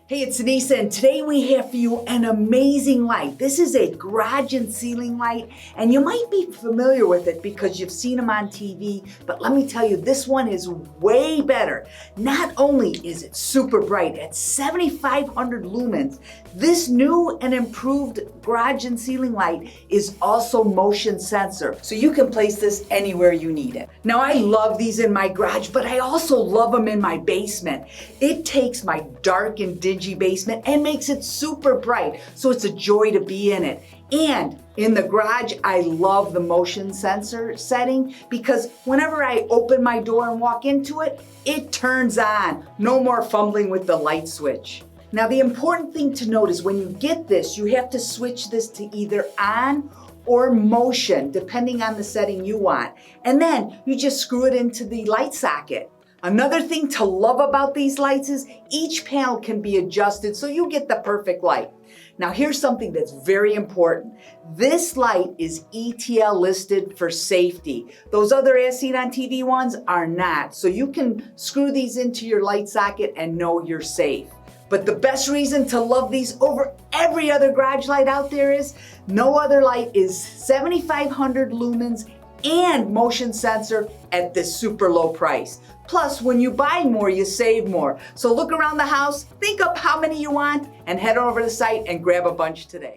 Hey, it's Anissa, and today we have for you an amazing light. This is a garage and ceiling light, and you might be familiar with it because you've seen them on TV, but let me tell you, this one is way better. Not only is it super bright at 7,500 lumens, this new and improved garage and ceiling light is also motion sensor, so you can place this anywhere you need it. Now, I love these in my garage, but I also love them in my basement. It takes my dark and dingy basement and makes it super bright, so it's a joy to be in it. And in the garage, I love the motion sensor setting because whenever I open my door and walk into it, it turns on. No more fumbling with the light switch. Now, the important thing to note is when you get this, you have to switch this to either on or motion, depending on the setting you want. And then you just screw it into the light socket. Another thing to love about these lights is each panel can be adjusted so you get the perfect light. Now, here's something that's very important. This light is ETL listed for safety. Those other as seen on TV ones are not. So you can screw these into your light socket and know you're safe. But the best reason to love these over every other garage light out there is no other light is 7,500 lumens and motion sensor at this super low price. Plus, when you buy more, you save more. So look around the house, think up how many you want, and head over to the site and grab a bunch today.